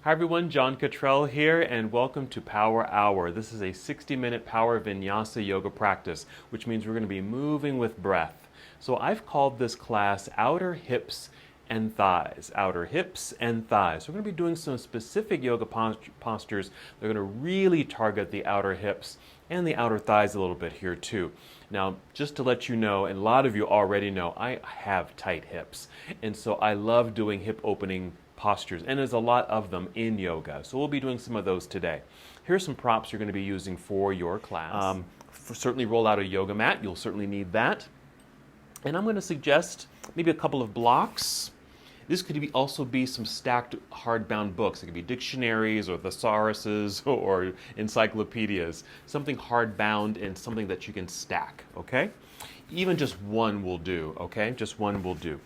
Hi everyone, John Cottrell here, and welcome to Power Hour. This is a 60-minute power Vinyasa yoga practice, which means we're going to be moving with breath. So I've called this class Outer Hips and Thighs. Outer hips and thighs. So we're going to be doing some specific yoga postures. They're going to really target the outer hips and the outer thighs a little bit here too. Now, just to let you know, and a lot of you already know, I have tight hips, and so I love doing hip opening postures, and there's a lot of them in yoga. So we'll be doing some of those today. Here's some props you're going to be using for your class. Certainly roll out a yoga mat. You'll certainly need that. And I'm going to suggest maybe a couple of blocks. This could also be some stacked hardbound books. It could be dictionaries or thesauruses or encyclopedias. Something hardbound and something that you can stack, okay? Even just one will do, okay? Just one will do.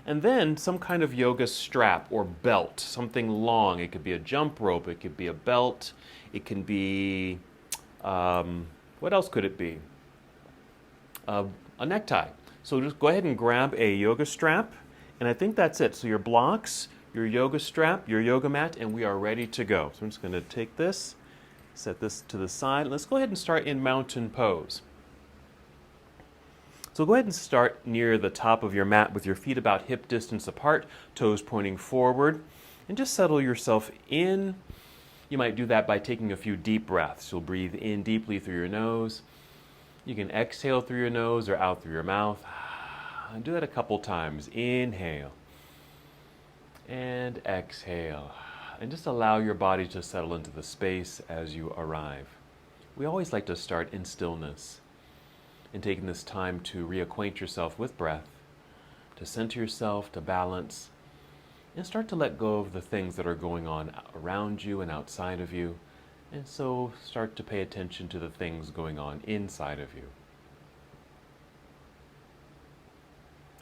And then some kind of yoga strap or belt, something long. It could be a jump rope, it could be a belt, it can be, what else could it be? A necktie. So just go ahead and grab a yoga strap, and I think that's it. So your blocks, your yoga strap, your yoga mat, and we are ready to go. So I'm just going to take this, set this to the side. Let's go ahead and start in mountain pose. So go ahead and start near the top of your mat with your feet about hip distance apart, toes pointing forward, and just settle yourself in. You might do that by taking a few deep breaths. You'll breathe in deeply through your nose. You can exhale through your nose or out through your mouth. And do that a couple times. Inhale and exhale. And just allow your body to settle into the space as you arrive. We always like to start in stillness, and taking this time to reacquaint yourself with breath, to center yourself, to balance, and start to let go of the things that are going on around you and outside of you, and so start to pay attention to the things going on inside of you.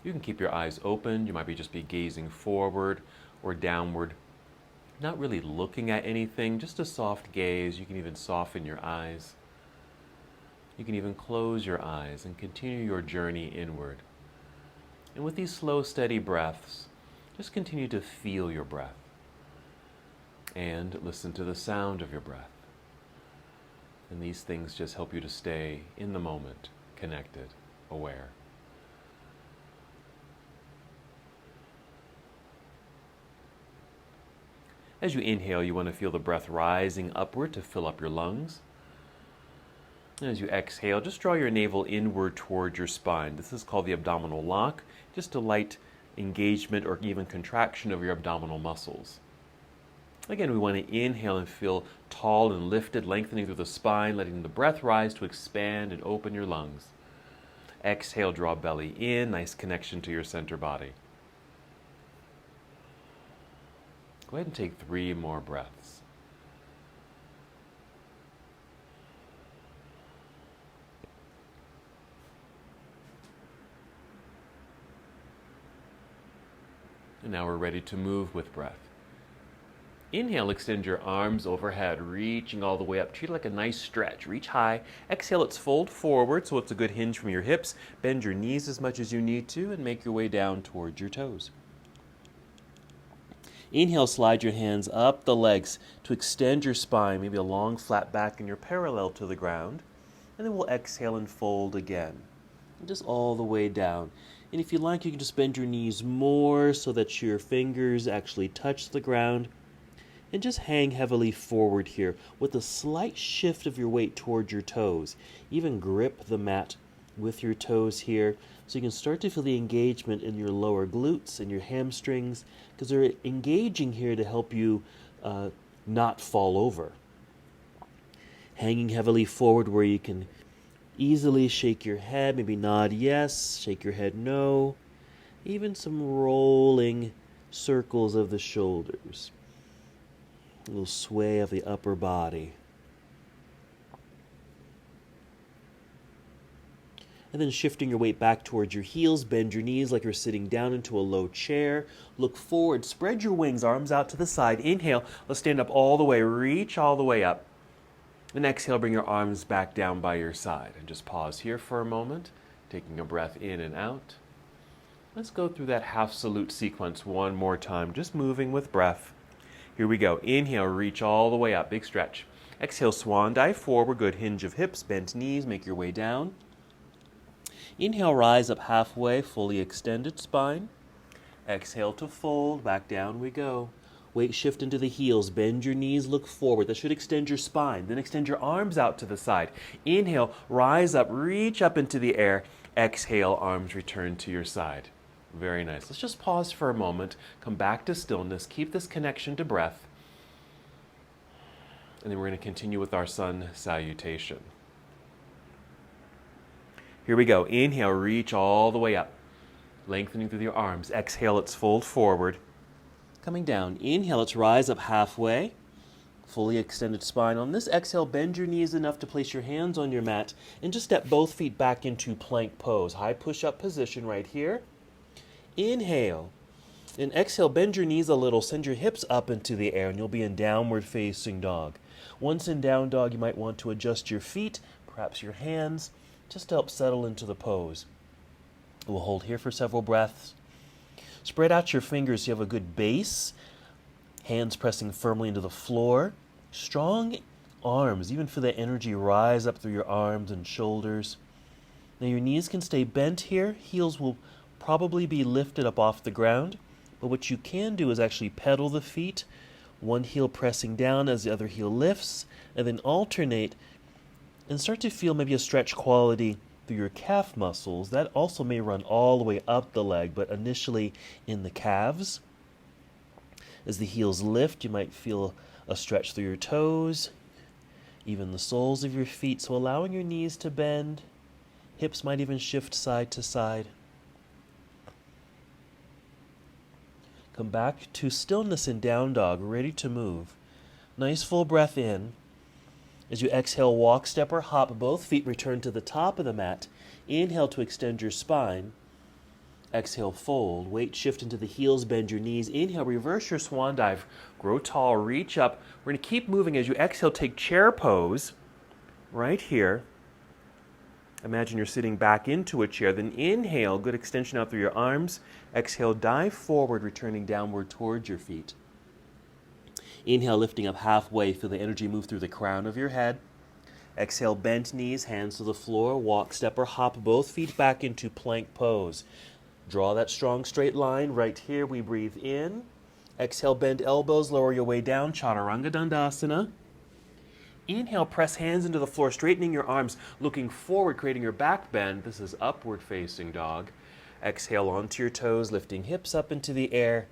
You can keep your eyes open. You might just be gazing forward or downward, not really looking at anything, just a soft gaze. You can even soften your eyes. You can even close your eyes and continue your journey inward. And with these slow, steady breaths, just continue to feel your breath and listen to the sound of your breath. And these things just help you to stay in the moment, connected, aware. As you inhale, you want to feel the breath rising upward to fill up your lungs. And as you exhale, just draw your navel inward toward your spine. This is called the abdominal lock, just a light engagement or even contraction of your abdominal muscles. Again, we want to inhale and feel tall and lifted, lengthening through the spine, letting the breath rise to expand and open your lungs. Exhale, draw belly in, nice connection to your center body. Go ahead and take 3 more breaths. And now we're ready to move with breath. Inhale, extend your arms overhead, reaching all the way up. Treat it like a nice stretch. Reach high. Exhale, let's fold forward so it's a good hinge from your hips. Bend your knees as much as you need to and make your way down towards your toes. Inhale, slide your hands up the legs to extend your spine, maybe a long flat back and you're parallel to the ground. And then we'll exhale and fold again. And just all the way down. And if you like, you can just bend your knees more so that your fingers actually touch the ground. And just hang heavily forward here with a slight shift of your weight toward your toes. Even grip the mat with your toes here so you can start to feel the engagement in your lower glutes and your hamstrings, because they're engaging here to help you not fall over. Hanging heavily forward where you can easily shake your head, maybe nod yes, shake your head no. Even some rolling circles of the shoulders. A little sway of the upper body. And then shifting your weight back towards your heels, bend your knees like you're sitting down into a low chair. Look forward, spread your wings, arms out to the side. Inhale, let's stand up all the way, reach all the way up. And exhale, bring your arms back down by your side. And just pause here for a moment, taking a breath in and out. Let's go through that half salute sequence one more time, just moving with breath. Here we go. Inhale, reach all the way up, big stretch. Exhale, swan dive forward, good hinge of hips, bent knees, make your way down. Inhale, rise up halfway, fully extended spine. Exhale to fold, back down we go. Weight shift into the heels, bend your knees, look forward. That should extend your spine. Then extend your arms out to the side. Inhale, rise up, reach up into the air. Exhale, arms return to your side. Very nice. Let's just pause for a moment, come back to stillness, keep this connection to breath, and then we're going to continue with our sun salutation. Here we go. Inhale, reach all the way up, lengthening through your arms. Exhale, let's fold forward. Coming down. Inhale, let's rise up halfway, fully extended spine. On this exhale, bend your knees enough to place your hands on your mat and just step both feet back into plank pose. High push-up position right here. Inhale. And exhale, bend your knees a little, send your hips up into the air, and you'll be in downward facing dog. Once in down dog, you might want to adjust your feet, perhaps your hands, just to help settle into the pose. We'll hold here for several breaths. Spread out your fingers so you have a good base. Hands pressing firmly into the floor. Strong arms, even feel that energy rise up through your arms and shoulders. Now your knees can stay bent here. Heels will probably be lifted up off the ground. But what you can do is actually pedal the feet, one heel pressing down as the other heel lifts, and then alternate and start to feel maybe a stretch quality through your calf muscles. That also may run all the way up the leg, but initially in the calves. As the heels lift, you might feel a stretch through your toes, even the soles of your feet. So allowing your knees to bend, hips might even shift side to side. Come back to stillness in down dog, ready to move. Nice full breath in. As you exhale, walk, step, or hop, both feet return to the top of the mat. Inhale to extend your spine. Exhale, fold. Weight shift into the heels, bend your knees. Inhale, reverse your swan dive. Grow tall, reach up. We're going to keep moving. As you exhale, take chair pose right here. Imagine you're sitting back into a chair. Then inhale, good extension out through your arms. Exhale, dive forward, returning downward towards your feet. Inhale, lifting up halfway. Feel the energy move through the crown of your head. Exhale, bent knees, hands to the floor. Walk, step, or hop both feet back into plank pose. Draw that strong straight line. Right here, we breathe in. Exhale, bend elbows, lower your way down. Chaturanga Dandasana. Inhale, press hands into the floor, straightening your arms, looking forward, creating your back bend. This is upward facing dog. Exhale onto your toes, lifting hips up into the air,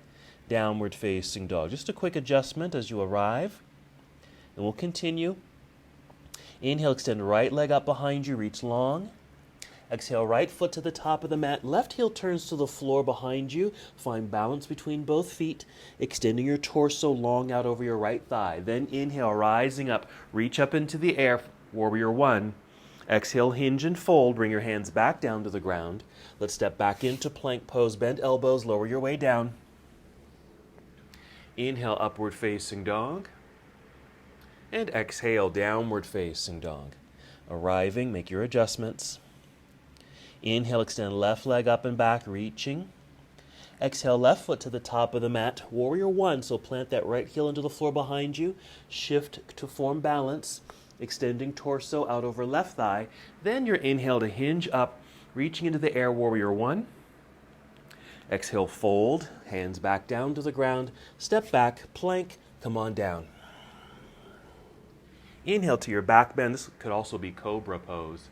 downward facing dog. Just a quick adjustment as you arrive. And we'll continue. Inhale, extend right leg up behind you, reach long. Exhale, right foot to the top of the mat. Left heel turns to the floor behind you. Find balance between both feet, extending your torso long out over your right thigh. Then inhale, rising up. Reach up into the air, warrior one. Exhale, hinge and fold. Bring your hands back down to the ground. Let's step back into plank pose. Bend elbows, lower your way down. Inhale, upward facing dog. And exhale, downward facing dog. Arriving, make your adjustments. Inhale, extend left leg up and back, reaching. Exhale, left foot to the top of the mat. Warrior one, so plant that right heel into the floor behind you. Shift to form balance, extending torso out over left thigh. Then your inhale to hinge up, reaching into the air, warrior one. Exhale, fold, hands back down to the ground. Step back, plank, come on down. Inhale to your back bend. This could also be cobra pose.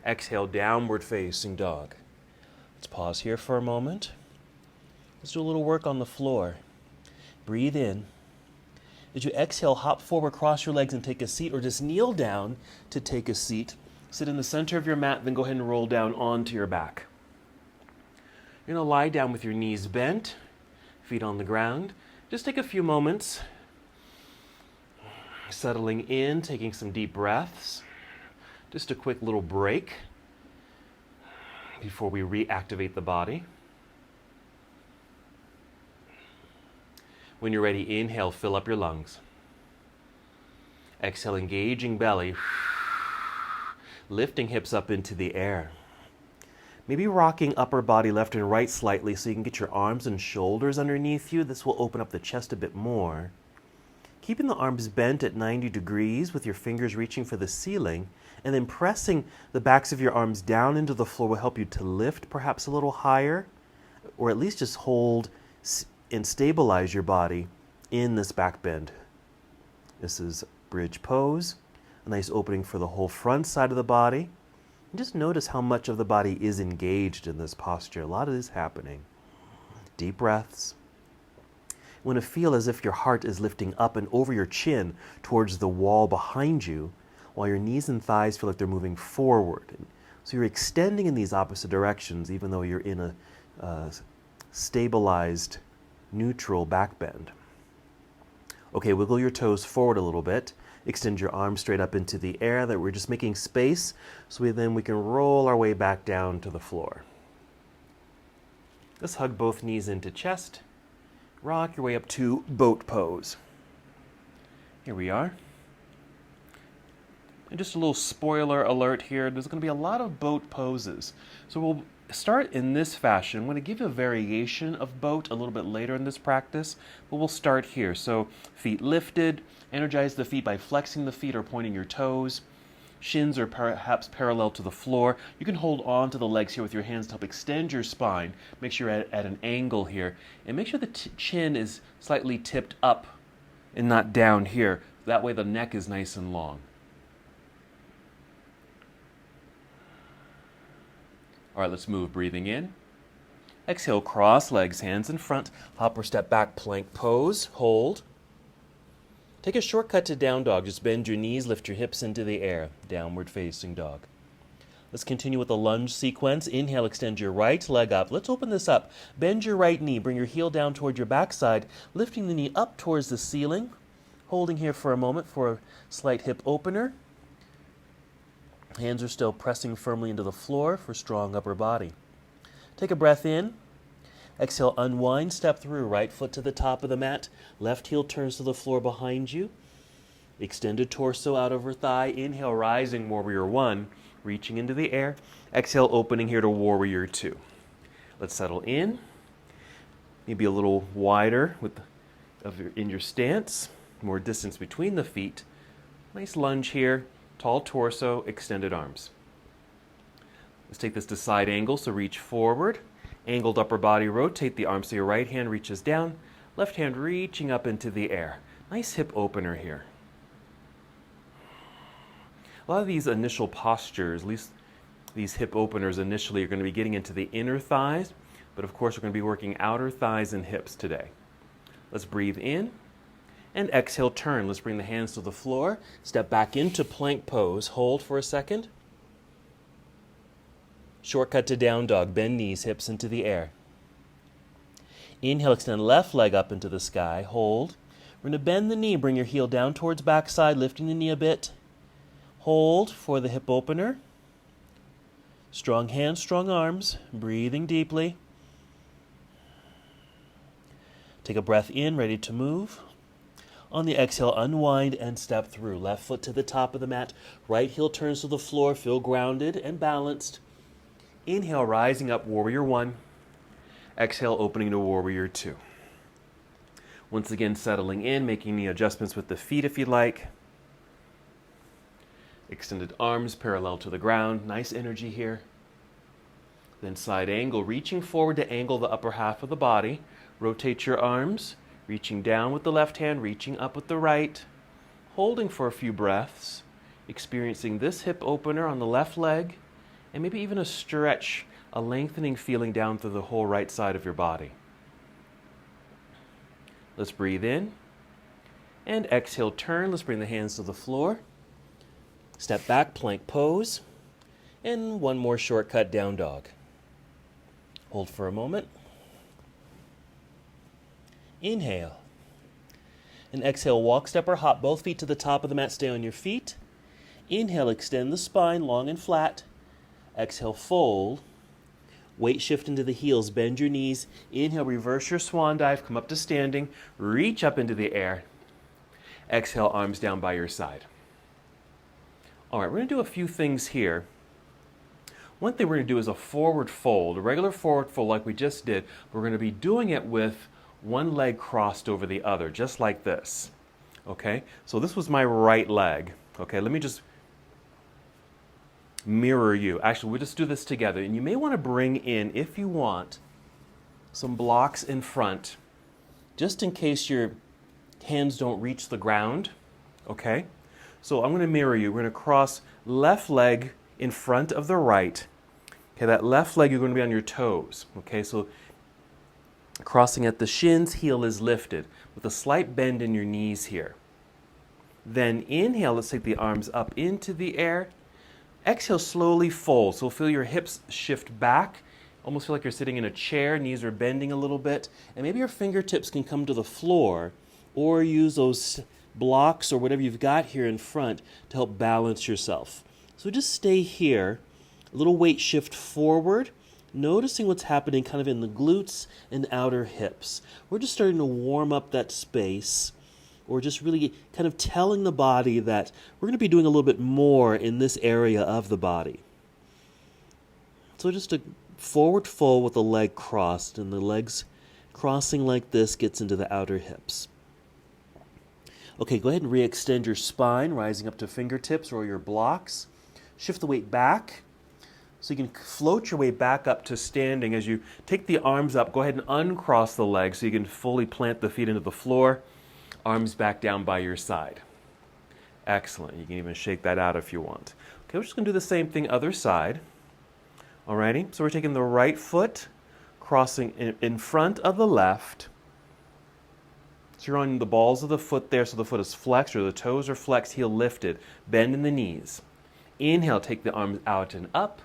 Exhale, downward facing dog. Let's pause here for a moment. Let's do a little work on the floor. Breathe in. As you exhale, hop forward, cross your legs and take a seat, or just kneel down to take a seat. Sit in the center of your mat, then go ahead and roll down onto your back. You're going to lie down with your knees bent, feet on the ground. Just take a few moments, settling in, taking some deep breaths. Just a quick little break before we reactivate the body. When you're ready, inhale, fill up your lungs. Exhale, engaging belly, lifting hips up into the air. Maybe rocking upper body left and right slightly so you can get your arms and shoulders underneath you. This will open up the chest a bit more. Keeping the arms bent at 90 degrees with your fingers reaching for the ceiling, and then pressing the backs of your arms down into the floor will help you to lift perhaps a little higher, or at least just hold and stabilize your body in this back bend. This is bridge pose, a nice opening for the whole front side of the body. And just notice how much of the body is engaged in this posture. A lot of this happening. Deep breaths. You want to feel as if your heart is lifting up and over your chin towards the wall behind you, while your knees and thighs feel like they're moving forward. So you're extending in these opposite directions, even though you're in a stabilized, neutral back bend. Okay, wiggle your toes forward a little bit. Extend your arms straight up into the air. That we're just making space, so then we can roll our way back down to the floor. Let's hug both knees into chest. Rock your way up to boat pose. Here we are. And just a little spoiler alert here, there's going to be a lot of boat poses. So we'll start in this fashion. I'm going to give you a variation of boat a little bit later in this practice, but we'll start here. So feet lifted, energize the feet by flexing the feet or pointing your toes. Shins are perhaps parallel to the floor. You can hold on to the legs here with your hands to help extend your spine. Make sure you're at an angle here. And make sure the chin is slightly tipped up and not down here. That way the neck is nice and long. All right, let's move. Breathing in. Exhale, cross legs, hands in front. Hop or step back, plank pose. Hold. Take a shortcut to down dog. Just bend your knees, lift your hips into the air. Downward facing dog. Let's continue with the lunge sequence. Inhale, extend your right leg up. Let's open this up. Bend your right knee. Bring your heel down toward your backside, lifting the knee up towards the ceiling. Holding here for a moment for a slight hip opener. Hands are still pressing firmly into the floor for strong upper body. Take a breath in. Exhale, unwind, step through. Right foot to the top of the mat. Left heel turns to the floor behind you. Extended torso out over thigh. Inhale, rising, warrior one. Reaching into the air. Exhale, opening here to warrior two. Let's settle in. Maybe a little wider in your stance. More distance between the feet. Nice lunge here. Tall torso, extended arms. Let's take this to side angle, so reach forward. Angled upper body, rotate the arms so your right hand reaches down, left hand reaching up into the air. Nice hip opener here. A lot of these initial postures, at least these hip openers initially, are going to be getting into the inner thighs, but of course we're going to be working outer thighs and hips today. Let's breathe in. And exhale, turn. Let's bring the hands to the floor. Step back into plank pose. Hold for a second. Shortcut to down dog. Bend knees, hips into the air. Inhale, extend left leg up into the sky. Hold. We're going to bend the knee. Bring your heel down towards backside, lifting the knee a bit. Hold for the hip opener. Strong hands, strong arms. Breathing deeply. Take a breath in, ready to move. On the exhale, unwind and step through. Left foot to the top of the mat. Right heel turns to the floor. Feel grounded and balanced. Inhale, rising up, warrior one. Exhale, opening to warrior two. Once again, settling in, making the adjustments with the feet if you'd like. Extended arms parallel to the ground. Nice energy here. Then side angle, reaching forward to angle the upper half of the body. Rotate your arms. Reaching down with the left hand, reaching up with the right. Holding for a few breaths. Experiencing this hip opener on the left leg. And maybe even a stretch, a lengthening feeling down through the whole right side of your body. Let's breathe in. And exhale, turn. Let's bring the hands to the floor. Step back, plank pose. And one more shortcut, down dog. Hold for a moment. Inhale. And exhale, walk, step, or hop. Both feet to the top of the mat. Stay on your feet. Inhale, extend the spine long and flat. Exhale, fold. Weight shift into the heels. Bend your knees. Inhale, reverse your swan dive. Come up to standing. Reach up into the air. Exhale, arms down by your side. All right, we're going to do a few things here. One thing we're going to do is a forward fold, a regular forward fold like we just did. We're going to be doing it with one leg crossed over the other, just like this. Okay, so this was my right leg. Okay, let me just mirror you. Actually, we'll just do this together. And you may want to bring in, if you want, some blocks in front, just in case your hands don't reach the ground. Okay, so I'm going to mirror you. We're going to cross left leg in front of the right. Okay, that left leg, you're going to be on your toes. Okay, so crossing at the shins, heel is lifted with a slight bend in your knees here. Then inhale, let's take the arms up into the air. Exhale, slowly fold. So feel your hips shift back. Almost feel like you're sitting in a chair. Knees are bending a little bit. And maybe your fingertips can come to the floor, or use those blocks or whatever you've got here in front to help balance yourself. So just stay here. A little weight shift forward. Noticing what's happening kind of in the glutes and outer hips. We're just starting to warm up that space, or just really kind of telling the body that we're going to be doing a little bit more in this area of the body. So just a forward fold with the leg crossed, and the legs crossing like this gets into the outer hips. Okay, go ahead and re-extend your spine, rising up to fingertips or your blocks. Shift the weight back. So you can float your way back up to standing. As you take the arms up, go ahead and uncross the legs so you can fully plant the feet into the floor. Arms back down by your side. Excellent. You can even shake that out if you want. Okay, we're just going to do the same thing other side. Alrighty, so we're taking the right foot, crossing in front of the left. So you're on the balls of the foot there, so the foot is flexed, or the toes are flexed, heel lifted. Bend in the knees. Inhale, take the arms out and up.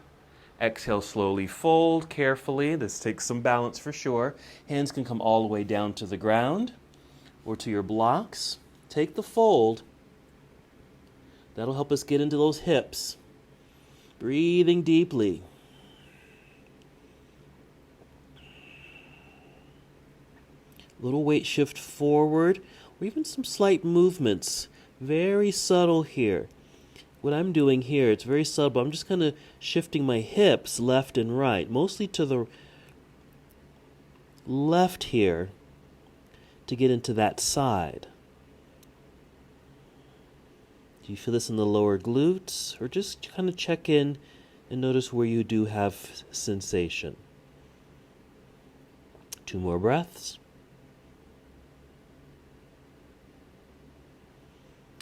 Exhale, slowly fold carefully. This takes some balance for sure. Hands can come all the way down to the ground or to your blocks. Take the fold. That'll help us get into those hips. Breathing deeply. Little weight shift forward, or even some slight movements. Very subtle here. What I'm doing here, it's very subtle, but I'm just kind of shifting my hips left and right, mostly to the left here to get into that side. Do you feel this in the lower glutes? Or just kind of check in and notice where you do have sensation. 2 more breaths.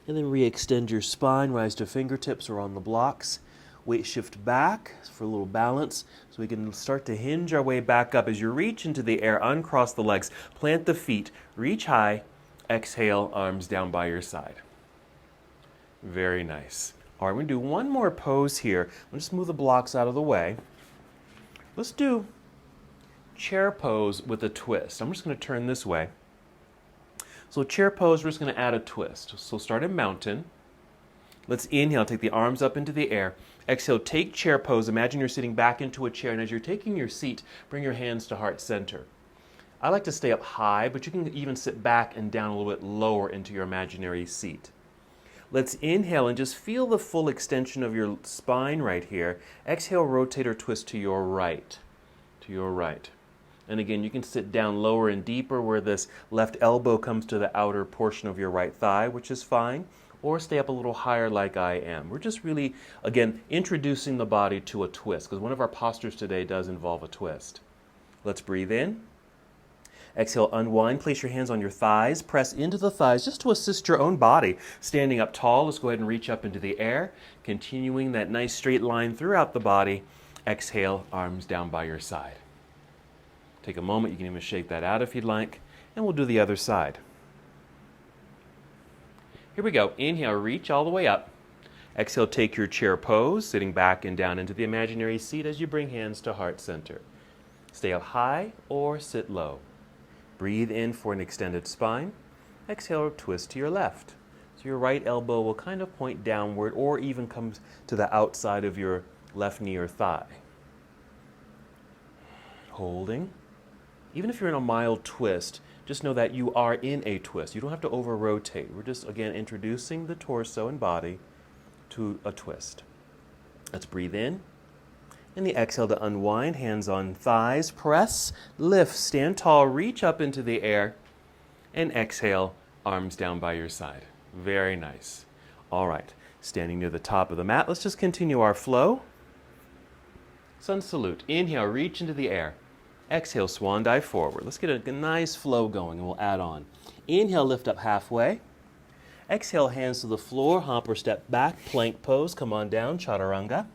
And then re-extend your spine, rise to fingertips or on the blocks. Weight shift back for a little balance so we can start to hinge our way back up. As you reach into the air, uncross the legs, plant the feet, reach high, exhale, arms down by your side. Very nice. All right, we're going to do one more pose here. We'll just move the blocks out of the way. Let's do chair pose with a twist. I'm just going to turn this way. So chair pose, we're just going to add a twist. So start in mountain. Let's inhale, take the arms up into the air. Exhale, take chair pose. Imagine you're sitting back into a chair, and as you're taking your seat, bring your hands to heart center. I like to stay up high, but you can even sit back and down a little bit lower into your imaginary seat. Let's inhale and just feel the full extension of your spine right here. Exhale, rotate or twist to your right. To your right. And again, you can sit down lower and deeper where this left elbow comes to the outer portion of your right thigh, which is fine, or stay up a little higher like I am. We're just really, again, introducing the body to a twist, because one of our postures today does involve a twist. Let's breathe in. Exhale, unwind. Place your hands on your thighs. Press into the thighs just to assist your own body. Standing up tall, let's go ahead and reach up into the air, continuing that nice straight line throughout the body. Exhale, arms down by your side. Take a moment, you can even shake that out if you'd like, and we'll do the other side. Here we go. Inhale, reach all the way up. Exhale, take your chair pose, sitting back and down into the imaginary seat as you bring hands to heart center. Stay up high or sit low. Breathe in for an extended spine. Exhale, twist to your left. So your right elbow will kind of point downward or even come to the outside of your left knee or thigh. Holding. Even if you're in a mild twist, just know that you are in a twist. You don't have to over-rotate. We're just, again, introducing the torso and body to a twist. Let's breathe in. And the exhale to unwind, hands on thighs. Press, lift, stand tall, reach up into the air. And exhale, Arms down by your side. Very nice. All right, standing near the top of the mat, let's just continue our flow. Sun salute. Inhale, reach into the air. Exhale, swan dive forward. Let's get a nice flow going and we'll add on. Inhale, lift up halfway. Exhale, hands to the floor, hop or step back, plank pose. Come on down, chaturanga.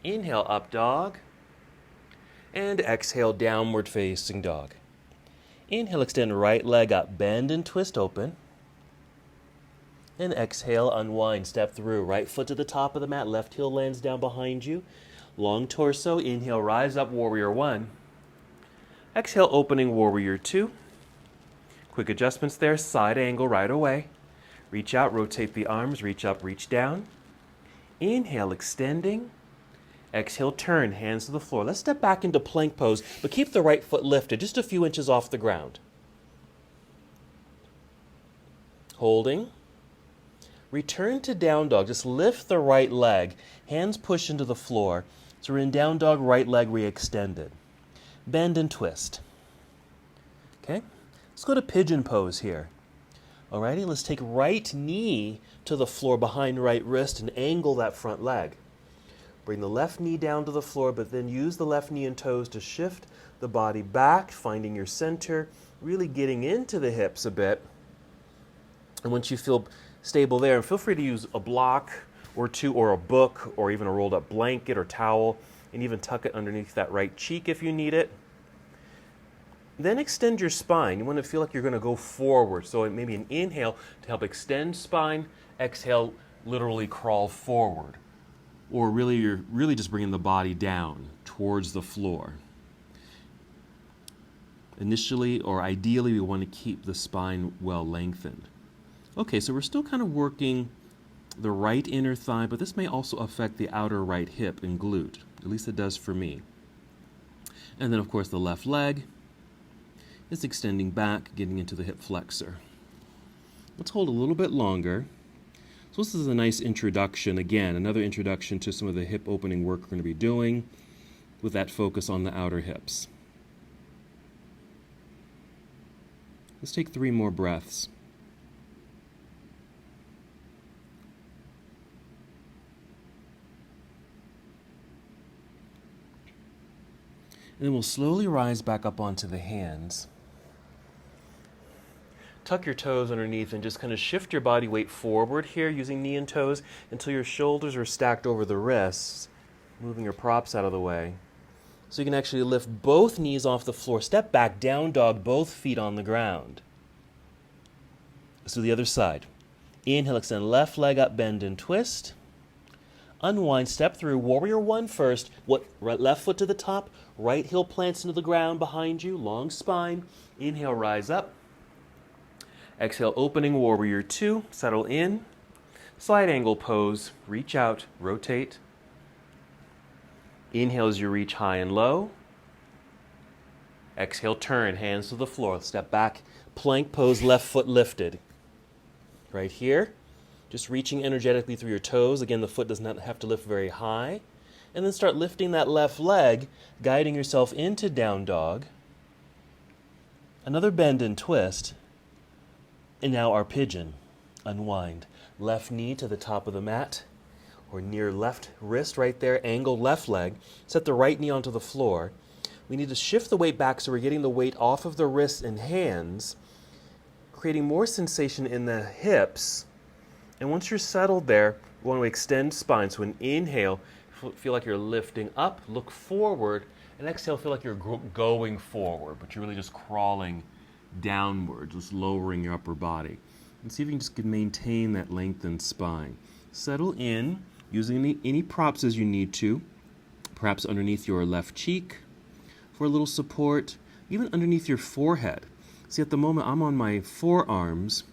Inhale, up dog. And exhale, downward facing dog. Inhale, extend right leg up, bend and twist open. And exhale, unwind, step through. Right foot to the top of the mat, left heel lands down behind you. Long torso, inhale, rise up, warrior one. Exhale, opening warrior two. Quick adjustments there, side angle right away. Reach out, rotate the arms, reach up, reach down. Inhale, extending. Exhale, turn, hands to the floor. Let's step back into plank pose, but keep the right foot lifted, just a few inches off the ground. Holding. Return to down dog. Just lift the right leg. Hands push into the floor. So we're in down dog, right leg re-extended. Bend and twist. Okay? Let's go to pigeon pose here. Alrighty, let's take right knee to the floor behind right wrist and angle that front leg. Bring the left knee down to the floor, but then use the left knee and toes to shift the body back, finding your center, really getting into the hips a bit. And once you feel stable there, and feel free to use a block or two or a book or even a rolled up blanket or towel, and even tuck it underneath that right cheek if you need it. Then extend your spine. You want to feel like you're going to go forward. So maybe an inhale to help extend spine, exhale, literally crawl forward. Or really, you're really just bringing the body down towards the floor. Initially or ideally, we want to keep the spine well lengthened. Okay, so we're still kind of working the right inner thigh, but this may also affect the outer right hip and glute. At least it does for me. And then, of course, the left leg is extending back, getting into the hip flexor. Let's hold a little bit longer. So this is a nice introduction, again, another introduction to some of the hip opening work we're going to be doing with that focus on the outer hips. Let's take 3 more breaths. And then we'll slowly rise back up onto the hands. Tuck your toes underneath and just kind of shift your body weight forward here using knee and toes until your shoulders are stacked over the wrists, moving your props out of the way. So you can actually lift both knees off the floor. Step back, down dog, both feet on the ground. Let's do the other side. Inhale, extend left leg up, bend and twist. Unwind, step through, warrior one first. Right, left foot to the top, right heel plants into the ground behind you, long spine. Inhale, rise up. Exhale, opening warrior two, settle in. Side angle pose, reach out, rotate. Inhale as you reach high and low. Exhale, turn, hands to the floor. Step back, plank pose, left foot lifted. Right here, just reaching energetically through your toes. Again, the foot does not have to lift very high. And then start lifting that left leg, guiding yourself into down dog. Another bend and twist. And now our pigeon. Unwind. Left knee to the top of the mat, or near left wrist right there, angle left leg. Set the right knee onto the floor. We need to shift the weight back so we're getting the weight off of the wrists and hands, creating more sensation in the hips. And once you're settled there, we want to extend spine. So an inhale, feel like you're lifting up, look forward, and exhale, feel like you're going forward, but you're really just crawling downward, just lowering your upper body. And see if you can just maintain that lengthened spine. Settle in, using any props as you need to, perhaps underneath your left cheek for a little support, even underneath your forehead. See, at the moment I'm on my forearms,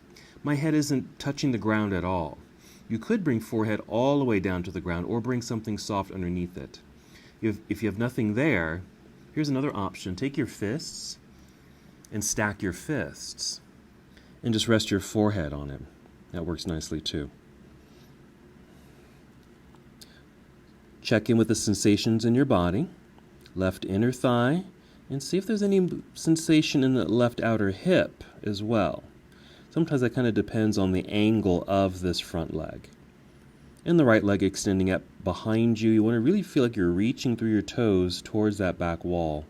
my head isn't touching the ground at all. You could bring forehead all the way down to the ground or bring something soft underneath it. If you have nothing there, here's another option. Take your fists and stack your fists and just rest your forehead on it. That works nicely too. Check in with the sensations in your body, left inner thigh, and see if there's any sensation in the left outer hip as well. Sometimes that kind of depends on the angle of this front leg. And the right leg extending up behind you. You want to really feel like you're reaching through your toes towards that back wall.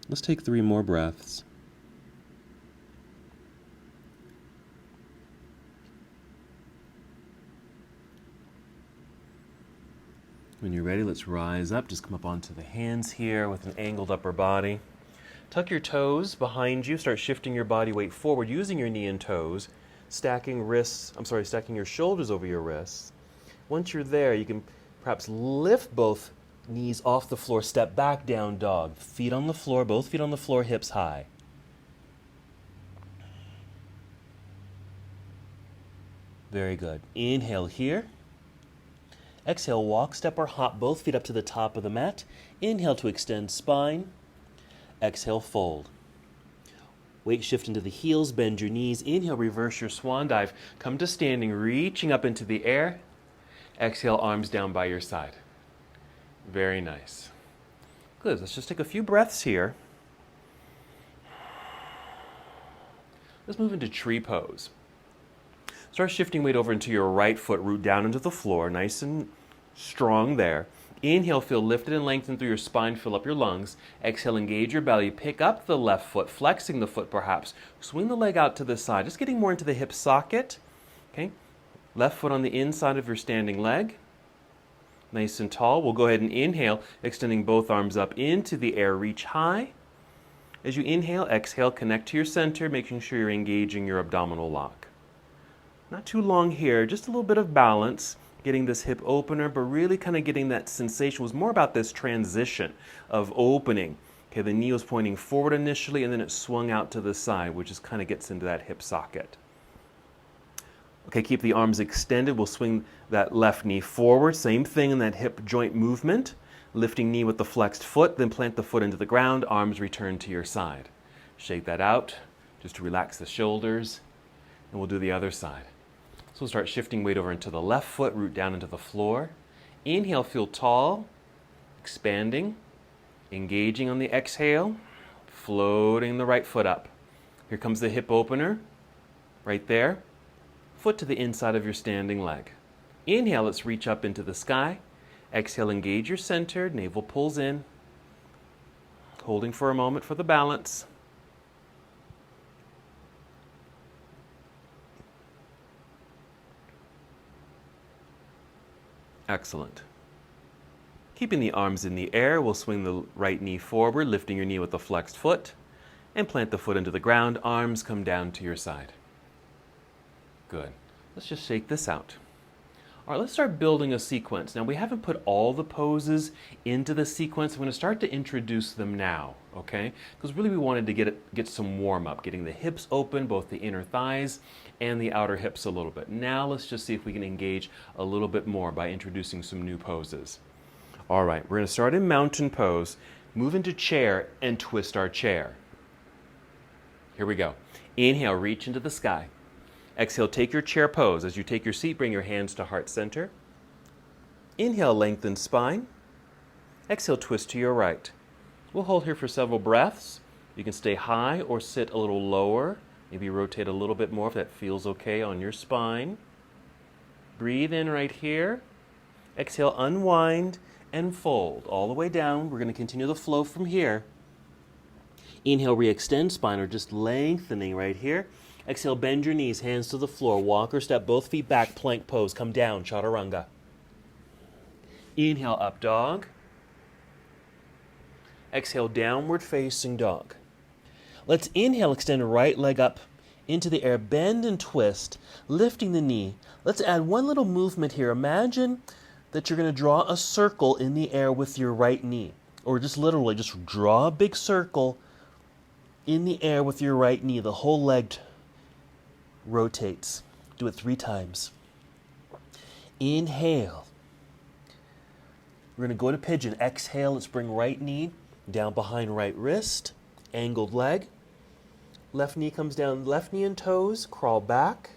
Let's take 3 more breaths. When you're ready, let's rise up. Just come up onto the hands here with an angled upper body. Tuck your toes behind you. Start shifting your body weight forward using your knee and toes. Stacking your shoulders over your wrists. Once you're there, you can perhaps lift both knees off the floor, step back, down dog. Feet on the floor, both feet on the floor, hips high. Very good. Inhale here. Exhale, walk, step, or hop both feet up to the top of the mat. Inhale to extend spine. Exhale, fold. Weight shift into the heels, bend your knees. Inhale, reverse your swan dive. Come to standing, reaching up into the air. Exhale, arms down by your side. Very nice. Good, let's just take a few breaths here. Let's move into tree pose. Start shifting weight over into your right foot, root down into the floor, nice and strong there. Inhale, feel lifted and lengthened through your spine, fill up your lungs. Exhale, engage your belly, pick up the left foot, flexing the foot perhaps. Swing the leg out to the side, just getting more into the hip socket. Okay, left foot on the inside of your standing leg. Nice and tall. We'll go ahead and inhale, extending both arms up into the air, reach high. As you inhale, exhale, connect to your center, making sure you're engaging your abdominal lock. Not too long here, just a little bit of balance, getting this hip opener, but really kind of getting that sensation. It was more about this transition of opening. Okay, the knee was pointing forward initially, and then it swung out to the side, which just kind of gets into that hip socket. Okay, keep the arms extended. We'll swing that left knee forward. Same thing in that hip joint movement. Lifting knee with the flexed foot, then plant the foot into the ground, arms return to your side. Shake that out, just to relax the shoulders, and we'll do the other side. So we'll start shifting weight over into the left foot, root down into the floor. Inhale, feel tall, expanding, engaging on the exhale, floating the right foot up. Here comes the hip opener, right there. Foot to the inside of your standing leg. Inhale, let's reach up into the sky. Exhale, engage your center, navel pulls in. Holding for a moment for the balance. Excellent. Keeping the arms in the air, we'll swing the right knee forward, lifting your knee with the flexed foot, and plant the foot into the ground. Arms come down to your side. Good. Let's just shake this out. All right, let's start building a sequence. Now, we haven't put all the poses into the sequence. I'm going to start to introduce them now, okay? Because really we wanted to get some warm-up, getting the hips open, both the inner thighs and the outer hips a little bit. Now let's just see if we can engage a little bit more by introducing some new poses. All right, we're going to start in mountain pose, move into chair, and twist our chair. Here we go. Inhale, reach into the sky. Exhale, take your chair pose. As you take your seat, bring your hands to heart center. Inhale, lengthen spine. Exhale, twist to your right. We'll hold here for several breaths. You can stay high or sit a little lower. Maybe rotate a little bit more if that feels okay on your spine. Breathe in right here. Exhale, unwind and fold all the way down. We're going to continue the flow from here. Inhale, re-extend spine or just lengthening right here. Exhale, bend your knees, hands to the floor. Walk or step, both feet back, plank pose. Come down, chaturanga. Inhale, up dog. Exhale, downward facing dog. Let's inhale, extend right leg up into the air. Bend and twist, lifting the knee. Let's add one little movement here. Imagine that you're going to draw a circle in the air with your right knee. Or just literally, just draw a big circle in the air with your right knee. The whole leg rotates. Do it 3 times. Inhale. We're going to go to pigeon. Exhale. Let's bring right knee down behind right wrist. Angled leg. Left knee comes down. Left knee and toes. Crawl back.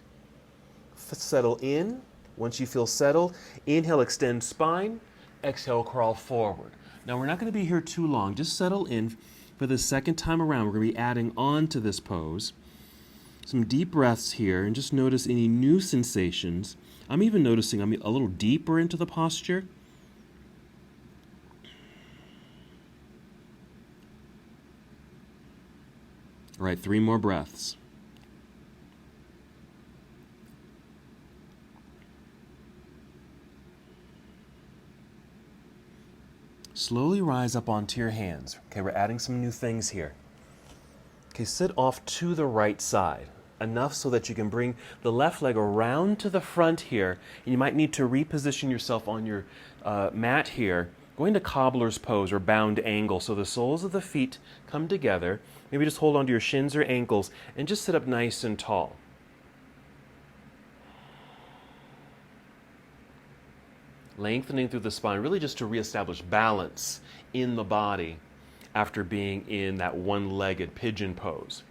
Settle in. Once you feel settled, inhale, extend spine. Exhale, crawl forward. Now, we're not going to be here too long. Just settle in for the second time around. We're going to be adding on to this pose. Some deep breaths here, and just notice any new sensations. I'm even noticing I'm a little deeper into the posture. All right, 3 more breaths. Slowly rise up onto your hands. Okay, we're adding some new things here. Okay, sit off to the right side, enough so that you can bring the left leg around to the front here. And you might need to reposition yourself on your mat here, going to cobbler's pose or bound angle. So the soles of the feet come together. Maybe just hold onto your shins or ankles and just sit up nice and tall. Lengthening through the spine, really just to reestablish balance in the body after being in that one-legged pigeon pose.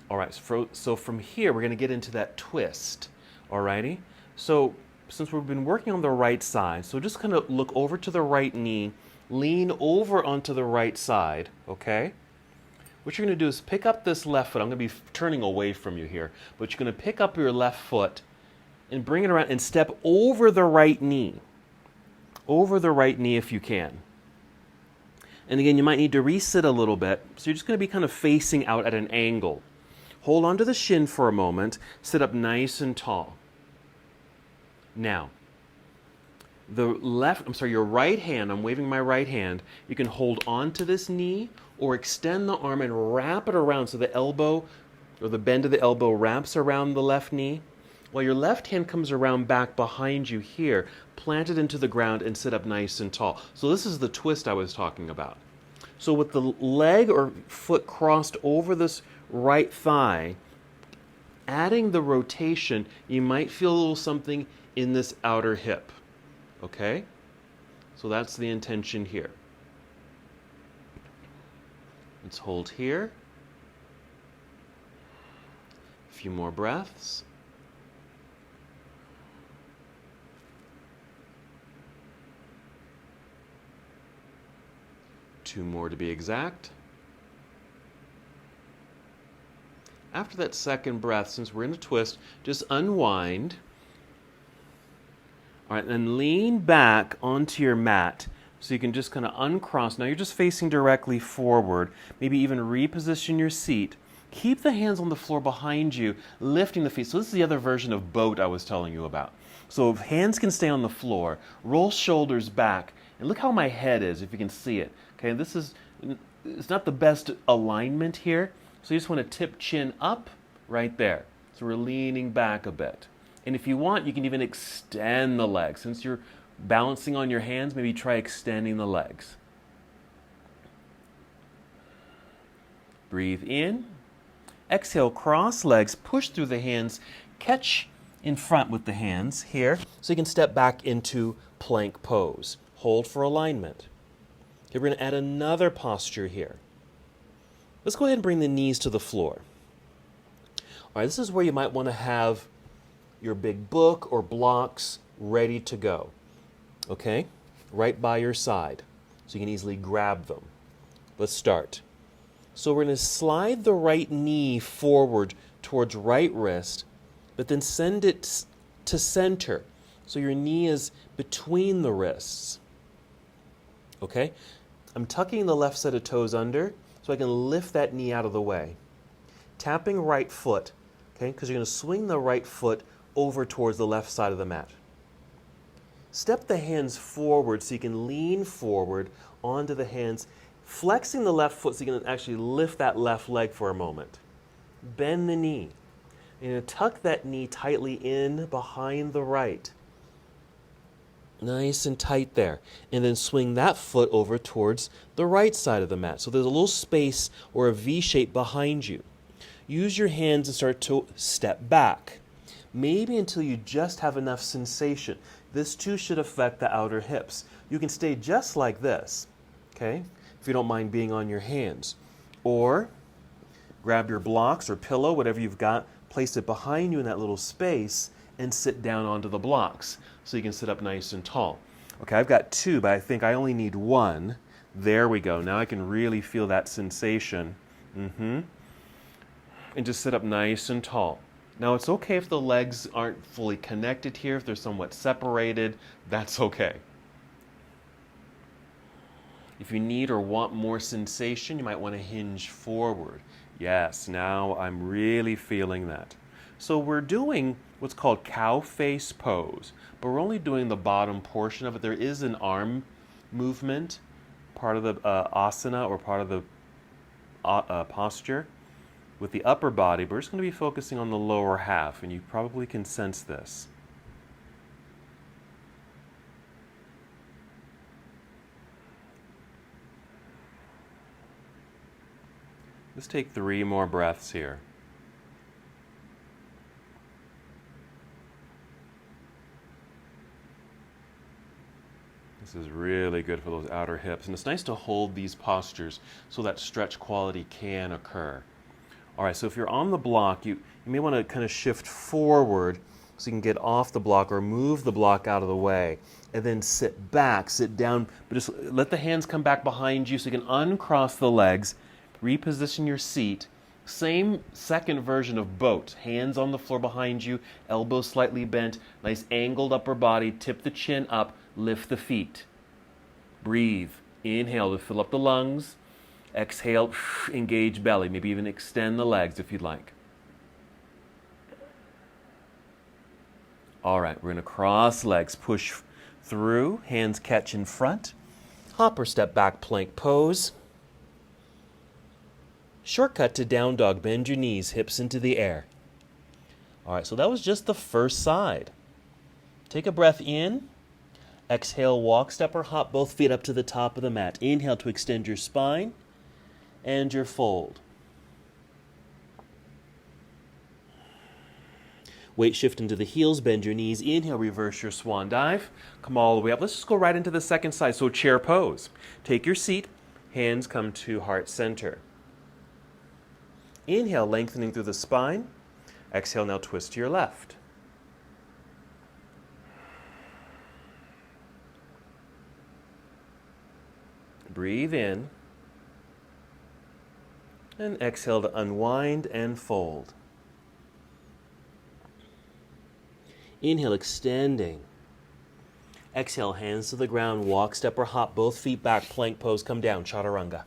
All right, so from here, we're going to get into that twist, all righty? So since we've been working on the right side, so just kind of look over to the right knee, lean over onto the right side, okay? What you're going to do is pick up this left foot. I'm going to be turning away from you here, but you're going to pick up your left foot and bring it around and step over the right knee. Over the right knee if you can. And again, you might need to resit a little bit. So you're just going to be kind of facing out at an angle. Hold onto the shin for a moment. Sit up nice and tall. Now, your right hand, I'm waving my right hand, you can hold onto this knee or extend the arm and wrap it around so the elbow or the bend of the elbow wraps around the left knee. While your left hand comes around back behind you here, plant it into the ground and sit up nice and tall. So this is the twist I was talking about. So with the leg or foot crossed over this right thigh, adding the rotation, you might feel a little something in this outer hip. Okay? So that's the intention here. Let's hold here. A few more breaths. Two more to be exact. After that second breath, since we're in a twist, just unwind. All right, then lean back onto your mat so you can just kind of uncross. Now you're just facing directly forward. Maybe even reposition your seat. Keep the hands on the floor behind you, lifting the feet. So this is the other version of boat I was telling you about. So if hands can stay on the floor, roll shoulders back, and look how my head is, if you can see it. Okay, it's not the best alignment here, so you just want to tip chin up right there. So we're leaning back a bit. And if you want, you can even extend the legs. Since you're balancing on your hands, maybe try extending the legs. Breathe in. Exhale, cross legs, push through the hands, catch in front with the hands here, so you can step back into plank pose. Hold for alignment. Okay, we're going to add another posture here. Let's go ahead and bring the knees to the floor. All right, this is where you might want to have your big book or blocks ready to go. Okay? Right by your side, so you can easily grab them. Let's start. So we're going to slide the right knee forward towards right wrist, but then send it to center. So your knee is between the wrists. Okay? I'm tucking the left set of toes under so I can lift that knee out of the way. Tapping right foot, okay? Because you're going to swing the right foot over towards the left side of the mat. Step the hands forward so you can lean forward onto the hands, flexing the left foot so you can actually lift that left leg for a moment. Bend the knee. You're going to tuck that knee tightly in behind the right. Nice and tight there. And then swing that foot over towards the right side of the mat. So there's a little space or a V shape behind you. Use your hands and start to step back. Maybe until you just have enough sensation. This too should affect the outer hips. You can stay just like this, okay? If you don't mind being on your hands. Or grab your blocks or pillow, whatever you've got, place it behind you in that little space and sit down onto the blocks so you can sit up nice and tall. Okay, I've got two, but I think I only need one. There we go. Now I can really feel that sensation. And just sit up nice and tall. Now it's okay if the legs aren't fully connected here, if they're somewhat separated, that's okay. If you need or want more sensation, you might want to hinge forward. Yes, now I'm really feeling that. So we're doing what's called cow face pose, but we're only doing the bottom portion of it. There is an arm movement, part of the asana or part of the posture with the upper body, but we're just going to be focusing on the lower half, and you probably can sense this. Let's take 3 more breaths here. This is really good for those outer hips, and it's nice to hold these postures so that stretch quality can occur. All right, so if you're on the block, you may want to kind of shift forward so you can get off the block or move the block out of the way, and then sit back, sit down, but just let the hands come back behind you so you can uncross the legs, reposition your seat. Same second version of boat. Hands on the floor behind you, elbows slightly bent, nice angled upper body, tip the chin up, lift the feet. Breathe. Inhale to fill up the lungs. Exhale, engage belly. Maybe even extend the legs if you'd like. All right, we're going to cross legs, push through, hands catch in front. Hop or step back plank pose. Shortcut to down dog, bend your knees, hips into the air. All right, so that was just the first side. Take a breath in. Exhale, walk, step, or hop both feet up to the top of the mat. Inhale to extend your spine and your fold. Weight shift into the heels, bend your knees. Inhale, reverse your swan dive. Come all the way up. Let's just go right into the second side. So chair pose. Take your seat, hands come to heart center. Inhale, lengthening through the spine. Exhale, now twist to your left. Breathe in. And exhale to unwind and fold. Inhale, extending. Exhale, hands to the ground, walk, step, or hop, both feet back, plank pose, come down, chaturanga.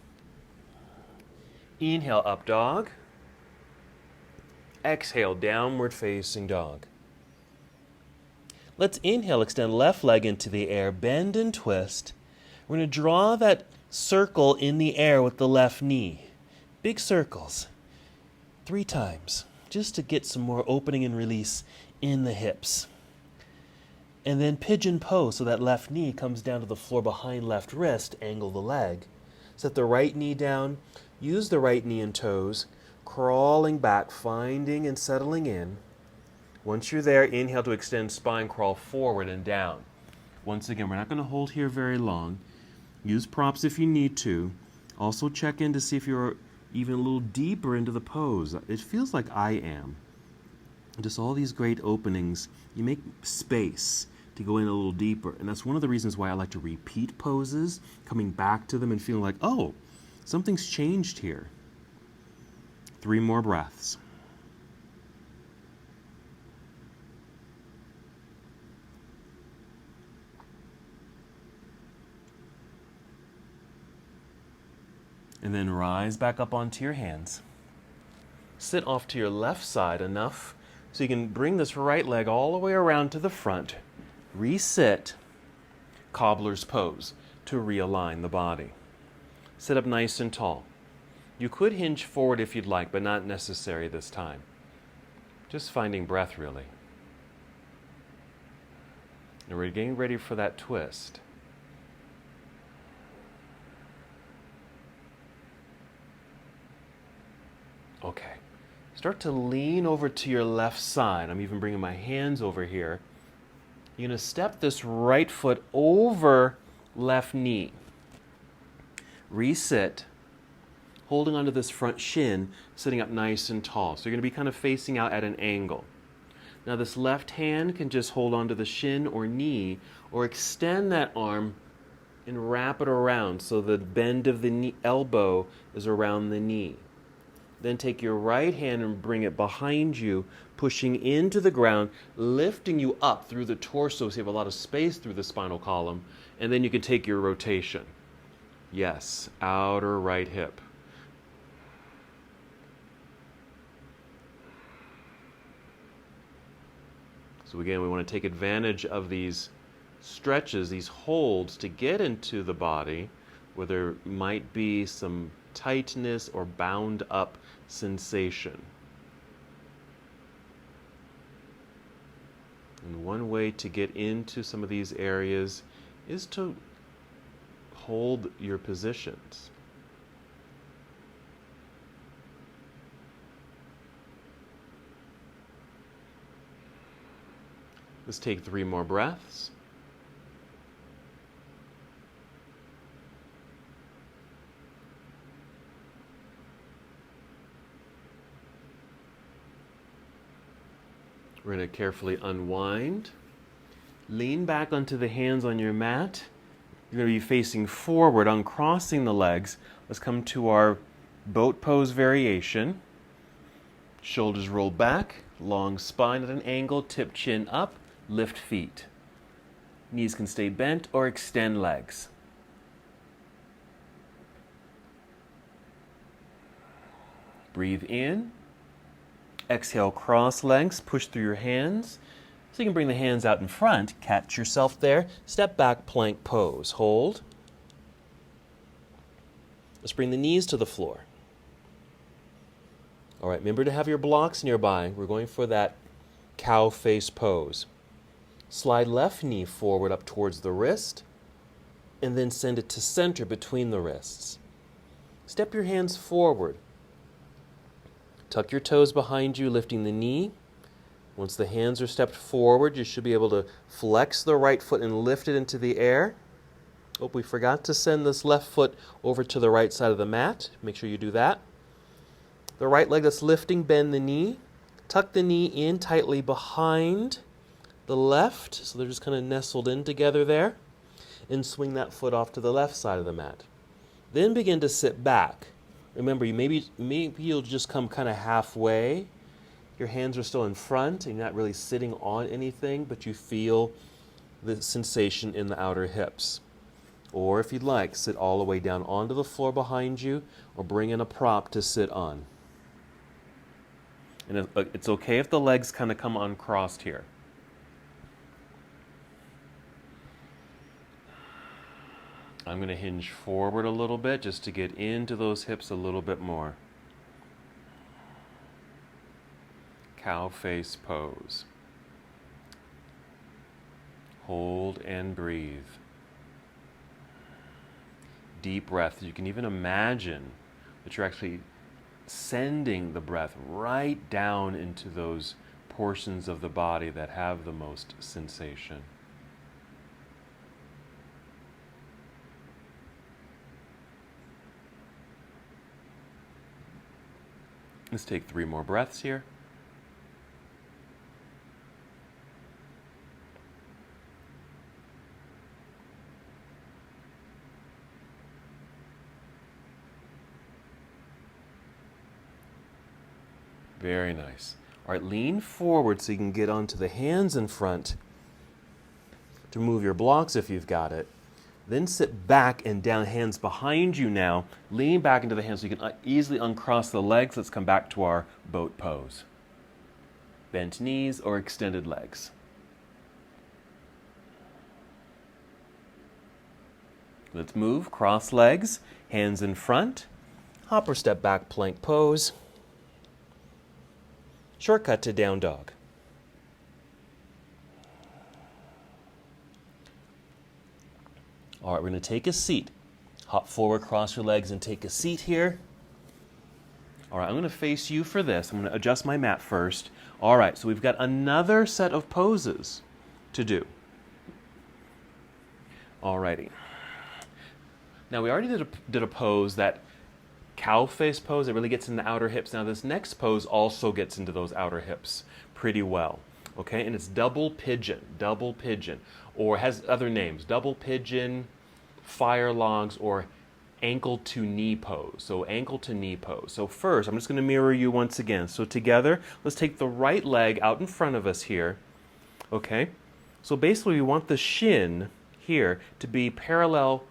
Inhale, up dog. Exhale, downward facing dog. Let's inhale, extend left leg into the air, bend and twist. We're going to draw that circle in the air with the left knee. Big circles. 3 times, just to get some more opening and release in the hips. And then pigeon pose, so that left knee comes down to the floor behind left wrist, angle the leg. Set the right knee down, use the right knee and toes, crawling back, finding and settling in. Once you're there, inhale to extend spine, crawl forward and down. Once again, we're not going to hold here very long. Use props if you need to. Also check in to see if you're even a little deeper into the pose. It feels like I am. Just all these great openings. You make space to go in a little deeper. And that's one of the reasons why I like to repeat poses, coming back to them and feeling like, oh, something's changed here. 3 more breaths. And then rise back up onto your hands. Sit off to your left side enough so you can bring this right leg all the way around to the front. Resit, cobbler's pose, to realign the body. Sit up nice and tall. You could hinge forward if you'd like, but not necessary this time. Just finding breath, really. And we're getting ready for that twist. Okay. Start to lean over to your left side. I'm even bringing my hands over here. You're going to step this right foot over left knee. Resit. Holding onto this front shin, sitting up nice and tall. So you're going to be kind of facing out at an angle. Now this left hand can just hold onto the shin or knee, or extend that arm and wrap it around so the bend of the knee, elbow is around the knee. Then take your right hand and bring it behind you, pushing into the ground, lifting you up through the torso so you have a lot of space through the spinal column. And then you can take your rotation. Yes, outer right hip. So again, we want to take advantage of these stretches, these holds, to get into the body where there might be some tightness or bound up sensation. And one way to get into some of these areas is to hold your positions. Let's take 3 more breaths. We're going to carefully unwind. Lean back onto the hands on your mat. You're going to be facing forward, uncrossing the legs. Let's come to our boat pose variation. Shoulders rolled back, long spine at an angle, tip chin up, lift feet. Knees can stay bent or extend legs. Breathe in. Exhale, cross legs, push through your hands. So you can bring the hands out in front, catch yourself there, step back, plank pose, hold. Let's bring the knees to the floor. All right, remember to have your blocks nearby. We're going for that cow face pose. Slide left knee forward up towards the wrist, and then send it to center between the wrists. Step your hands forward. Tuck your toes behind you, lifting the knee. Once the hands are stepped forward, you should be able to flex the right foot and lift it into the air. Oh, we forgot to send this left foot over to the right side of the mat. Make sure you do that. The right leg that's lifting, bend the knee. Tuck the knee in tightly behind the left, so they're just kind of nestled in together there. And swing that foot off to the left side of the mat. Then begin to sit back. Remember, maybe you'll just come kind of halfway. Your hands are still in front, and you're not really sitting on anything, but you feel the sensation in the outer hips. Or if you'd like, sit all the way down onto the floor behind you, or bring in a prop to sit on. And it's okay if the legs kind of come uncrossed here. I'm going to hinge forward a little bit just to get into those hips a little bit more. Cow face pose. Hold and breathe. Deep breath. You can even imagine that you're actually sending the breath right down into those portions of the body that have the most sensation. Let's take 3 more breaths here. Very nice. All right, lean forward so you can get onto the hands in front to move your blocks if you've got it. Then sit back and down, hands behind you now. Lean back into the hands so you can easily uncross the legs. Let's come back to our boat pose. Bent knees or extended legs. Let's move, cross legs, hands in front. Hop or step back, plank pose. Shortcut to down dog. All right, we're going to take a seat. Hop forward, cross your legs, and take a seat here. All right, I'm going to face you for this. I'm going to adjust my mat first. All right, so we've got another set of poses to do. All righty. Now, we already did a pose, that cow face pose. It really gets in the outer hips. Now, this next pose also gets into those outer hips pretty well. Okay, and it's double pigeon, or has other names, double pigeon, fire logs, or ankle to knee pose. So ankle to knee pose. So first, I'm just going to mirror you once again. So together, let's take the right leg out in front of us here. Okay? So basically, we want the shin here to be parallel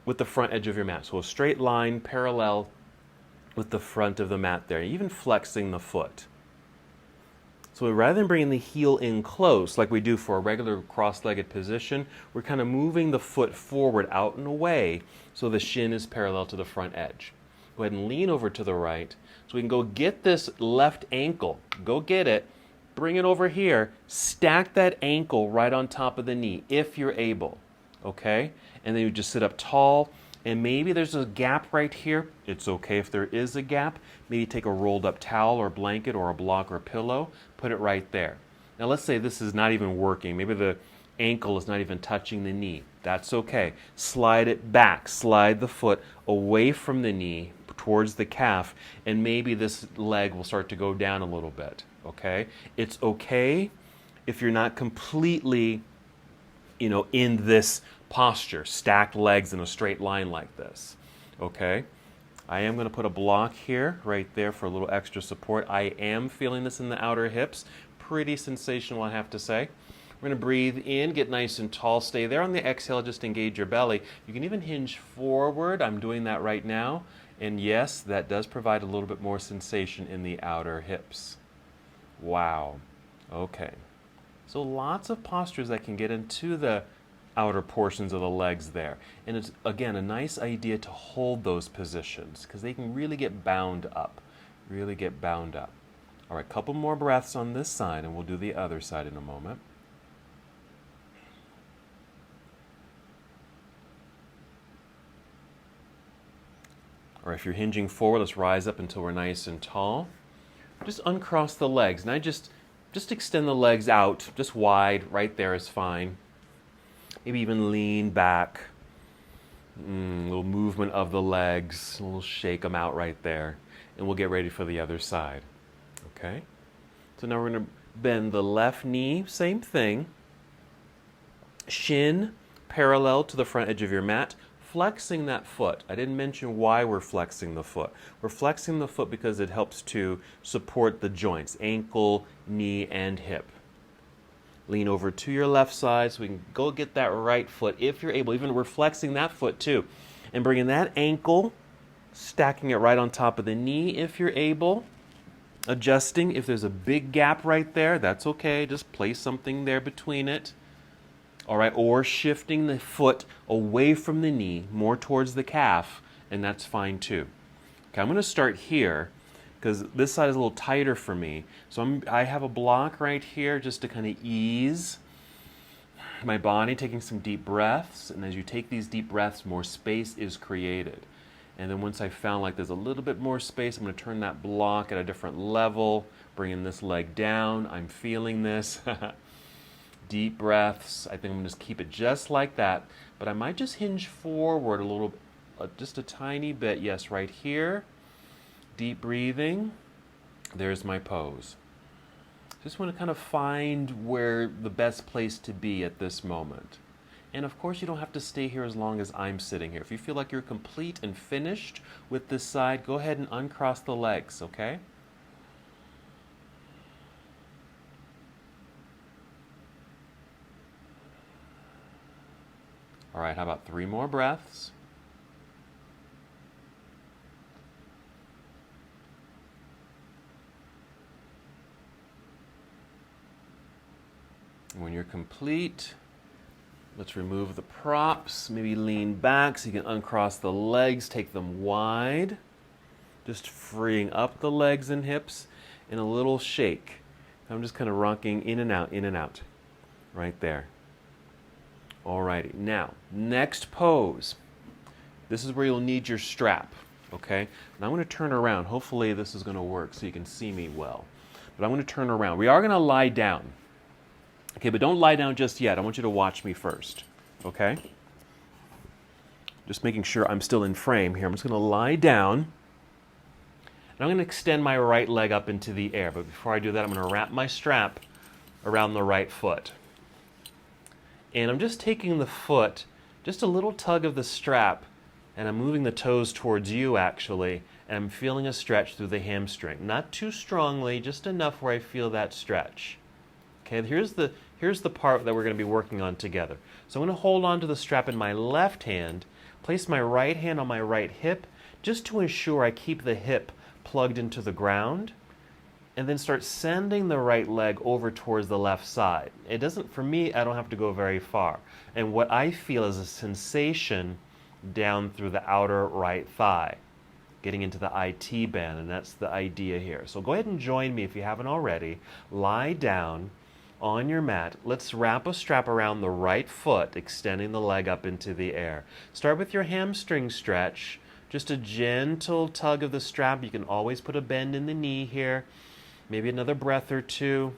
with the front edge of your mat. So a straight line parallel with the front of the mat there, even flexing the foot. So rather than bringing the heel in close like we do for a regular cross-legged position, we're kind of moving the foot forward out and away so the shin is parallel to the front edge. Go ahead and lean over to the right so we can go get this left ankle. Go get it. Bring it over here. Stack that ankle right on top of the knee if you're able. Okay? And then you just sit up tall. And maybe there's a gap right here. It's okay if there is a gap. Maybe take a rolled up towel or blanket or a block or pillow. Put it right there. Now let's say this is not even working. Maybe the ankle is not even touching the knee. That's okay. Slide it back. Slide the foot away from the knee towards the calf. And maybe this leg will start to go down a little bit. Okay? It's okay if you're not completely, in this posture, stacked legs in a straight line like this. Okay? I am going to put a block here, right there, for a little extra support. I am feeling this in the outer hips. Pretty sensational, I have to say. We're going to breathe in, get nice and tall. Stay there on the exhale, just engage your belly. You can even hinge forward. I'm doing that right now. And yes, that does provide a little bit more sensation in the outer hips. Wow. Okay. So lots of postures that can get into the outer portions of the legs there. And it's, again, a nice idea to hold those positions because they can really get bound up. Really get bound up. All right, couple more breaths on this side and we'll do the other side in a moment. Or if you're hinging forward, let's rise up until we're nice and tall. Just uncross the legs. And I just extend the legs out, just wide. Right there is fine. Maybe even lean back. A little movement of the legs. A little shake them out right there. And we'll get ready for the other side. Okay? So now we're going to bend the left knee. Same thing. Shin parallel to the front edge of your mat. Flexing that foot. I didn't mention why we're flexing the foot. We're flexing the foot because it helps to support the joints, ankle, knee, and hip. Lean over to your left side so we can go get that right foot if you're able. Even we're flexing that foot too. And bringing that ankle, stacking it right on top of the knee if you're able. Adjusting. If there's a big gap right there, that's okay. Just place something there between it. All right, or shifting the foot away from the knee, more towards the calf, and that's fine too. Okay, I'm going to start here because this side is a little tighter for me. So I have a block right here just to kind of ease my body, taking some deep breaths. And as you take these deep breaths, more space is created. And then once I found like there's a little bit more space, I'm going to turn that block at a different level, bringing this leg down. I'm feeling this. Deep breaths. I think I'm going to just keep it just like that. But I might just hinge forward a little, just a tiny bit. Yes, right here. Deep breathing. There's my pose. Just want to kind of find where the best place to be at this moment. And of course, you don't have to stay here as long as I'm sitting here. If you feel like you're complete and finished with this side, go ahead and uncross the legs, okay? All right, how about 3 more breaths? When you're complete, let's remove the props. Maybe lean back so you can uncross the legs, take them wide. Just freeing up the legs and hips in a little shake. I'm just kind of rocking in and out, right there. Alrighty, now, next pose. This is where you'll need your strap, okay? Now I'm going to turn around. Hopefully this is going to work so you can see me well. But I'm going to turn around. We are going to lie down. Okay, but don't lie down just yet. I want you to watch me first, okay? Just making sure I'm still in frame here. I'm just going to lie down. And I'm going to extend my right leg up into the air. But before I do that, I'm going to wrap my strap around the right foot. And I'm just taking the foot, just a little tug of the strap, And I'm moving the toes towards you, actually, and I'm feeling a stretch through the hamstring. Not too strongly, just enough where I feel that stretch. Okay, here's the part that we're going to be working on together. So I'm going to hold on to the strap in my left hand, place my right hand on my right hip, just to ensure I keep the hip plugged into the ground, and then start sending the right leg over towards the left side. It doesn't, for me, I don't have to go very far. And what I feel is a sensation down through the outer right thigh, getting into the IT band, and that's the idea here. So go ahead and join me if you haven't already. Lie down on your mat. Let's wrap a strap around the right foot, extending the leg up into the air. Start with your hamstring stretch, just a gentle tug of the strap. You can always put a bend in the knee here, maybe another breath or two.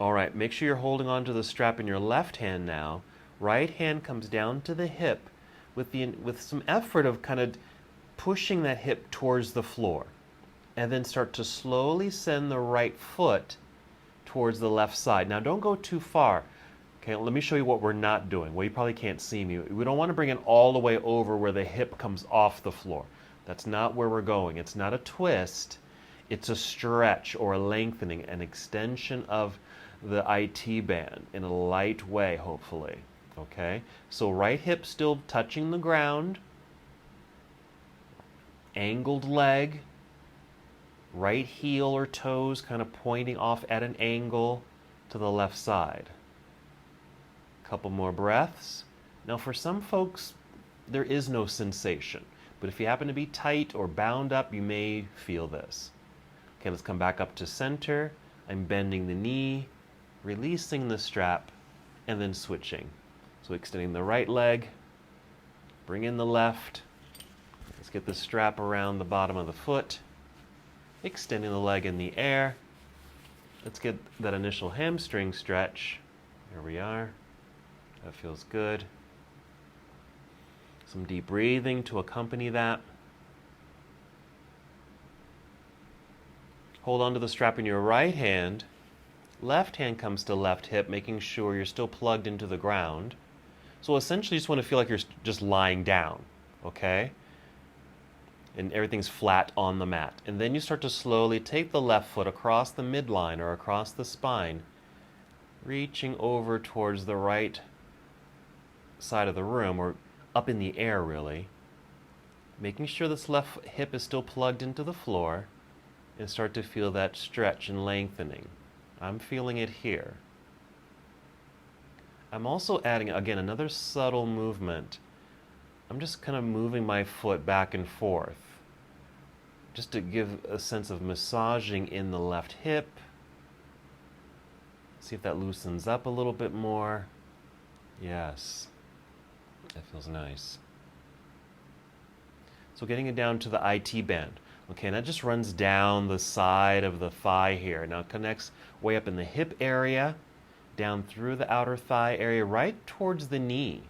All right, make sure you're holding on to the strap in your left hand now. Right hand comes down to the hip with some effort of kind of pushing that hip towards the floor. And then start to slowly send the right foot towards the left side. Now don't go too far. Okay, let me show you what we're not doing. Well, you probably can't see me. We don't want to bring it all the way over where the hip comes off the floor. That's not where we're going. It's not a twist. It's a stretch or a lengthening, an extension of the IT band in a light way, hopefully. Okay, so right hip still touching the ground, angled leg, right heel or toes kind of pointing off at an angle to the left side. Couple more breaths. Now for some folks, there is no sensation, but if you happen to be tight or bound up, you may feel this. Okay, let's come back up to center. I'm bending the knee, releasing the strap, and then switching. So extending the right leg, bring in the left. Let's get the strap around the bottom of the foot, extending the leg in the air. Let's get that initial hamstring stretch. Here we are. That feels good. Some deep breathing to accompany that. Hold on to the strap in your right hand. Left hand comes to left hip, making sure you're still plugged into the ground. So essentially you just want to feel like you're just lying down, okay? And everything's flat on the mat. And then you start to slowly take the left foot across the midline or across the spine, reaching over towards the right side of the room, or up in the air really, making sure this left hip is still plugged into the floor, and start to feel that stretch and lengthening. I'm feeling it here. I'm also adding, again, another subtle movement. I'm just kind of moving my foot back and forth, just to give a sense of massaging in the left hip. See if that loosens up a little bit more. Yes, that feels nice. So getting it down to the IT band. Okay, and that just runs down the side of the thigh here. Now it connects way up in the hip area, down through the outer thigh area, right towards the knee.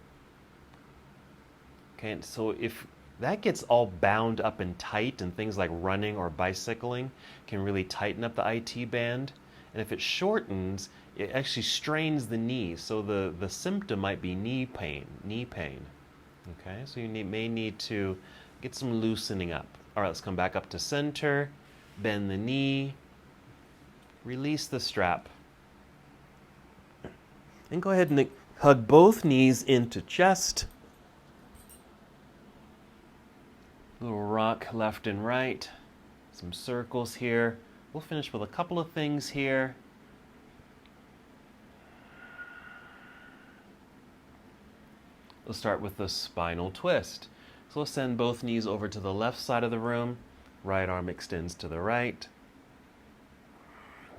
Okay, and so if that gets all bound up and tight, and things like running or bicycling can really tighten up the IT band. And if it shortens, it actually strains the knee. So the symptom might be knee pain. Okay, so you may need to get some loosening up. All right, let's come back up to center. Bend the knee. Release the strap. And go ahead and hug both knees into chest. Little rock left and right. Some circles here. We'll finish with a couple of things here. We'll start with the spinal twist. So we'll send both knees over to the left side of the room. Right arm extends to the right.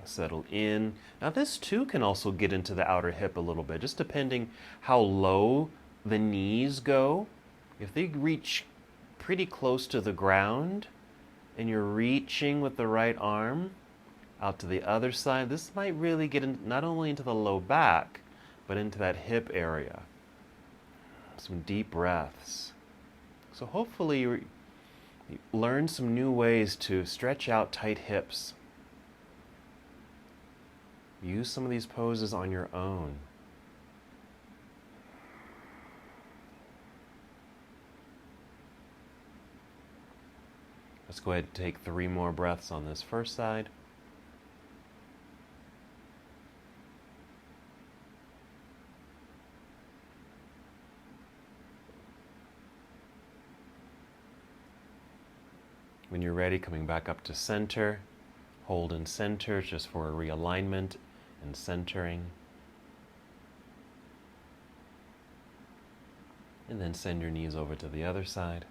Settle in. Now this too can also get into the outer hip a little bit, just depending how low the knees go. If they reach pretty close to the ground and you're reaching with the right arm out to the other side, this might really get in, not only into the low back, but into that hip area. Some deep breaths. So hopefully you learn some new ways to stretch out tight hips. Use some of these poses on your own. Let's go ahead and take 3 more breaths on this first side. When you're ready, coming back up to center, hold in center just for a realignment and centering. And then send your knees over to the other side.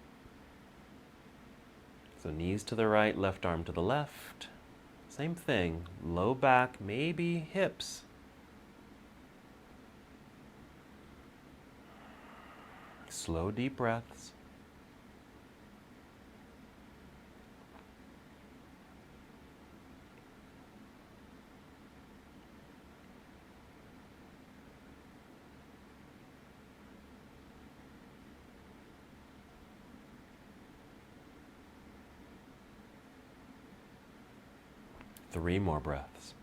So knees to the right, left arm to the left. Same thing, low back, maybe hips. Slow, deep breaths. Three more breaths.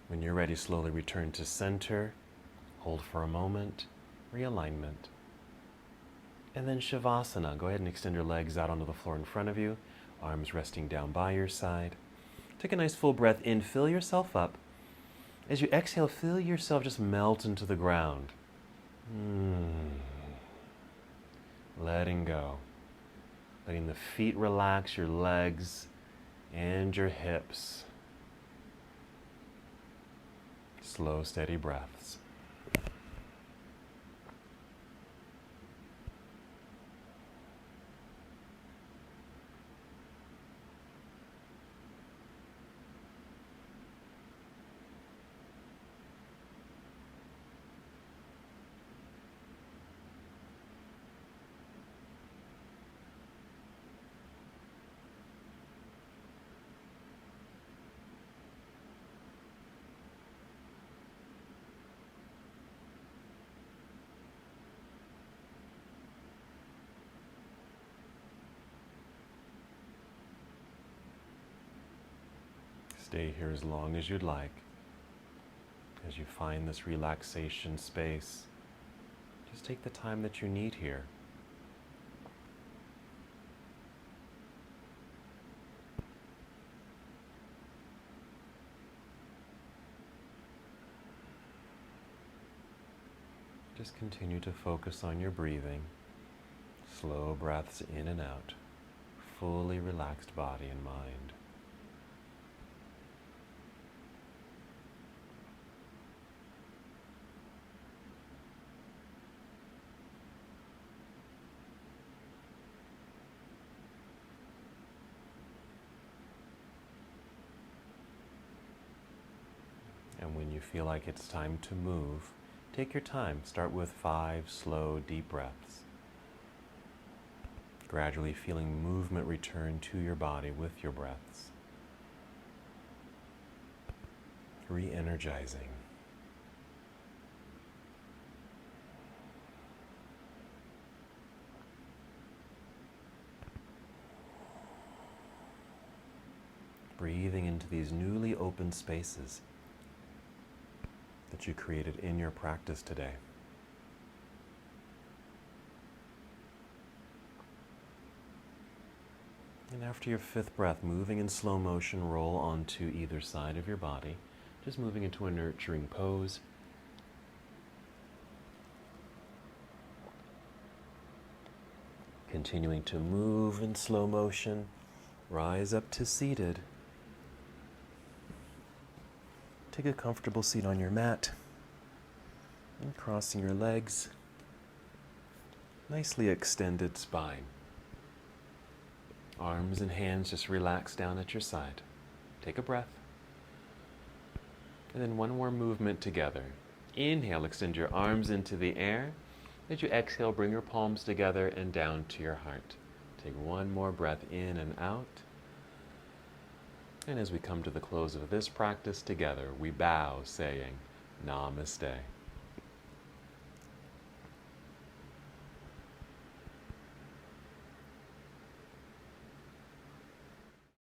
When you're ready, slowly return to center. Hold for a moment. Realignment. And then Shavasana. Go ahead and extend your legs out onto the floor in front of you. Arms resting down by your side. Take a nice full breath in. Fill yourself up. As you exhale, feel yourself just melt into the ground. Letting go. Letting the feet relax, your legs and your hips. Slow, steady breaths. Stay here as long as you'd like. As you find this relaxation space, just take the time that you need here. Just continue to focus on your breathing. Slow breaths in and out. Fully relaxed body and mind. And when you feel like it's time to move, take your time. Start with 5 slow, deep breaths. Gradually feeling movement return to your body with your breaths. Re-energizing. Breathing into these newly opened spaces that you created in your practice today. And after your 5th breath, moving in slow motion, roll onto either side of your body, just moving into a nurturing pose. Continuing to move in slow motion, rise up to seated. Take a comfortable seat on your mat and crossing your legs. Nicely extended spine. Arms and hands just relax down at your side. Take a breath. And then one more movement together. Inhale, extend your arms into the air. As you exhale, bring your palms together and down to your heart. Take one more breath in and out. And as we come to the close of this practice together, we bow saying, Namaste.